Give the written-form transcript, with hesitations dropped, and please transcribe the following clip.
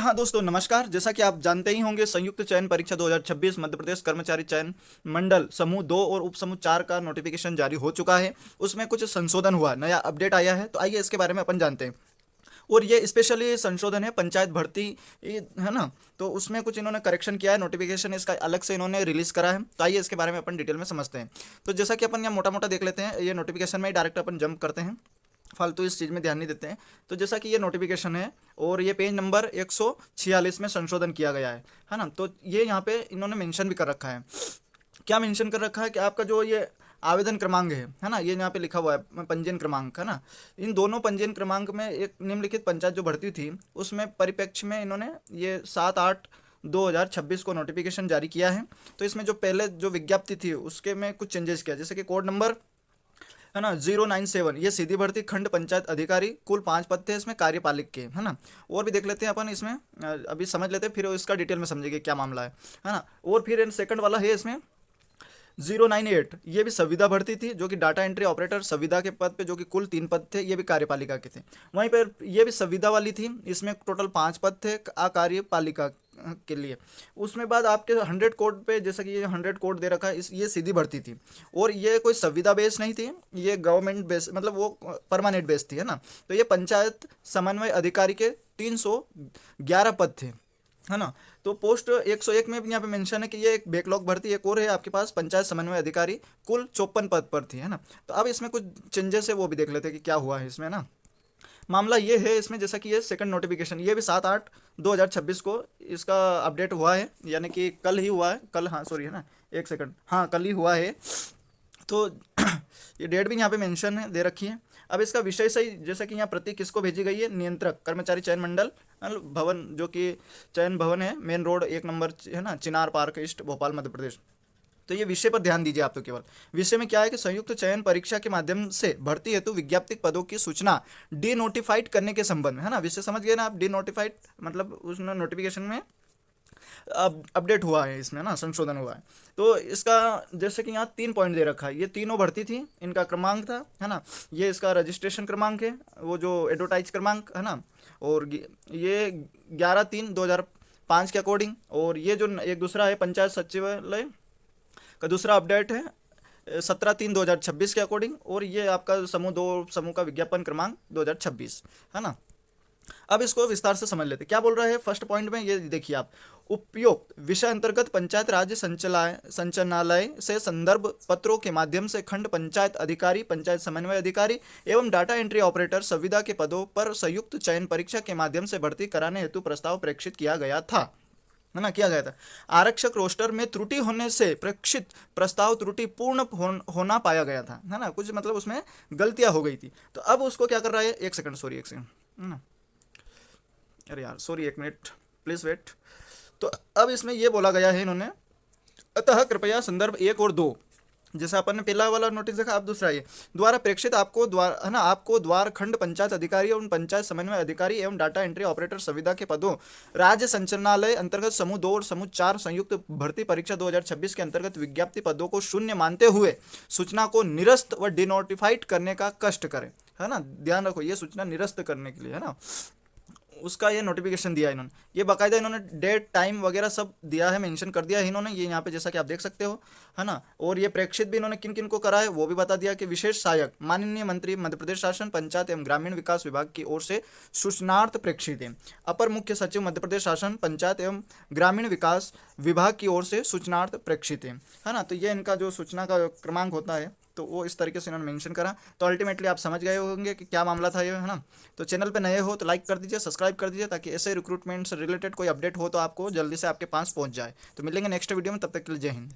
हाँ दोस्तों नमस्कार। जैसा कि आप जानते ही होंगे, संयुक्त चयन परीक्षा 2026 मध्य प्रदेश कर्मचारी चयन मंडल समूह 2 और उप समूह 4 का नोटिफिकेशन जारी हो चुका है। उसमें कुछ संशोधन हुआ, नया अपडेट आया है, तो आइए इसके बारे में अपन जानते हैं। और ये स्पेशली संशोधन है पंचायत भर्ती, है ना। तो उसमें कुछ इन्होंने करेक्शन किया है, नोटिफिकेशन इसका अलग से इन्होंने रिलीज करा है। तो आइए इसके बारे में अपन डिटेल में समझते हैं। तो जैसा कि अपन यहाँ मोटा मोटा देख लेते हैं, ये नोटिफिकेशन में डायरेक्ट अपन जंप करते हैं, फालतू इस चीज़ में ध्यान नहीं देते हैं। तो जैसा कि ये नोटिफिकेशन है और ये पेज नंबर 146 में संशोधन किया गया है ना। तो ये यहाँ पे इन्होंने मेंशन भी कर रखा है। क्या मेंशन कर रखा है कि आपका जो ये आवेदन क्रमांक है ना, ये यहाँ पे लिखा हुआ है पंजीयन क्रमांक, है ना। इन दोनों पंजीयन क्रमांक में एक निम्नलिखित पंचायत जो भर्ती थी उसमें परिप्रेक्ष्य में इन्होंने ये 7/8/2026 को नोटिफिकेशन जारी किया है। तो इसमें जो पहले जो विज्ञप्ति थी उसके में कुछ चेंजेस किया, जैसे कि कोड नंबर, है ना, 097, ये सीधी भर्ती खंड पंचायत अधिकारी, कुल 5 पद थे इसमें कार्यपालिक के, है ना। और भी देख लेते हैं अपन इसमें, अभी समझ लेते हैं फिर इसका डिटेल में समझेंगे क्या मामला है ना। और फिर सेकंड वाला है इसमें 098, ये भी संविदा भर्ती थी जो कि डाटा एंट्री ऑपरेटर संविदा के पद पे, जो कि कुल 3 पद थे, ये भी कार्यपालिका के थे। वहीं पर ये भी संविदा वाली थी, इसमें टोटल 5 पद थे कार्यपालिका के लिए। उसमें बाद आपके 100 कोड पे, जैसा कि ये 100 कोड दे रखा है, इस ये सीधी भर्ती थी और ये कोई संविदा बेस नहीं थी, ये गवर्नमेंट बेस, मतलब वो परमानेंट बेस थी, है ना। तो ये पंचायत समन्वय अधिकारी के 311 पद थे, है ना। तो पोस्ट 101 में भी यहाँ पे मेंशन है कि ये एक बैकलॉग भर्ती एक और है आपके पास, पंचायत समन्वय अधिकारी, कुल 54 पद पर थी, है ना। तो अब इसमें कुछ चेंजेस है, वो भी देख लेते हैं कि क्या हुआ है इसमें ना। मामला ये है इसमें, जैसा कि ये सेकंड नोटिफिकेशन, ये भी 7/8/2026 को इसका अपडेट हुआ है, यानी कि कल ही हुआ है, कल, हाँ सॉरी, है ना, एक सेकंड, हाँ कल ही हुआ है। तो ये डेट भी यहाँ पे मेंशन है, दे रखी है। अब इसका विषय सही, जैसा कि यहाँ प्रति किसको भेजी गई है, नियंत्रक कर्मचारी चयन मंडल भवन, जो कि चयन भवन है, मेन रोड 1 नंबर, है ना, चिनार पार्क ईस्ट, भोपाल मध्य प्रदेश। तो ये विषय पर ध्यान दीजिए आप। तो केवल विषय में क्या है कि संयुक्त चयन परीक्षा के माध्यम से भर्ती हेतु विज्ञप्ति पदों की सूचना डी नोटिफाइड करने के संबंध में, है ना। विषय समझ गए ना आप, डी नोटिफाइड मतलब उस नोटिफिकेशन में अब अपडेट हुआ है, इसमें ना संशोधन हुआ है। तो इसका जैसे कि यहाँ 3 पॉइंट दे रखा है, ये तीनों भर्ती थी, इनका क्रमांक था, है ना। ये इसका रजिस्ट्रेशन क्रमांक है, वो जो एडवर्टाइज क्रमांक, है ना। और ये 11/3/2005 के अकॉर्डिंग। और ये जो एक दूसरा है पंचायत सचिवालय का दूसरा अपडेट है 17/3/2026 के अकॉर्डिंग। और ये आपका समूह 2 समूह का विज्ञापन क्रमांक 2026, है ना। अब इसको विस्तार से समझ लेते, क्या बोल रहा है फर्स्ट पॉइंट में, ये देखिए आप। उपयुक्त विषय अंतर्गत पंचायत राज्य संचालनालय से संदर्भ पत्रों के माध्यम से खंड पंचायत अधिकारी, पंचायत समन्वय अधिकारी एवं डाटा एंट्री ऑपरेटर संविदा के पदों पर संयुक्त चयन परीक्षा के माध्यम से भर्ती कराने हेतु प्रस्ताव प्रेषित किया गया था, है ना, किया गया था। आरक्षक रोस्टर में त्रुटि होने से प्रेक्षित प्रस्ताव त्रुटिपूर्ण होना पाया गया था, है ना। कुछ मतलब उसमें गलतियां हो गई थी। तो अब उसको क्या कर रहा है, एक सेकंड सॉरी, एक सेकंड, है ना, अरे यार सॉरी, एक मिनट प्लीज वेट। तो अब इसमें ये बोला गया है इन्होंने, अतः कृपया संदर्भ 1 और 2, जैसा अपन ने पहला वाला नोटिस देखा, अब दूसरा ये द्वारा प्रेक्षित आपको द्वार, है ना, आपको द्वार खंड पंचायत अधिकारी एवं पंचायत समन्वय अधिकारी एवं डाटा एंट्री ऑपरेटर संविदा के पदों राज्य संचालनालय अंतर्गत समूह 2 और समूह 4 संयुक्त भर्ती परीक्षा 2026 के अंतर्गत विज्ञप्ति पदों को शून्य मानते हुए सूचना को निरस्त व डिनोटिफाइड करने का कष्ट करें, है ना। ध्यान रखो, ये सूचना निरस्त करने के लिए, है ना, उसका ये नोटिफिकेशन दिया है इन्होंने। ये बाकायदा इन्होंने डेट टाइम वगैरह सब दिया है, मेंशन कर दिया है इन्होंने, ये यहाँ पे जैसा कि आप देख सकते हो, है ना। और ये प्रेक्षित भी इन्होंने किन किन को करा है वो भी बता दिया कि विशेष सहायक माननीय मंत्री मध्य प्रदेश शासन पंचायत एवं ग्रामीण विकास विभाग की ओर से सूचनार्थ प्रेक्षित है। अपर मुख्य सचिव मध्य प्रदेश शासन पंचायत एवं ग्रामीण विकास विभाग की ओर से सूचनार्थ प्रेक्षित है ना। तो ये इनका जो सूचना का क्रमांक होता है, तो वो इस तरीके से इन्होंने मेंशन करा। तो अल्टीमेटली आप समझ गए होंगे कि क्या मामला था ये, है ना। तो चैनल पे नए हो तो लाइक कर दीजिए, सब्सक्राइब कर दीजिए, ताकि ऐसे रिक्रूटमेंट से रिलेटेड कोई अपडेट हो तो आपको जल्दी से आपके पास पहुंच जाए। तो मिलेंगे नेक्स्ट वीडियो में, तब तक के लिए जय हिंद।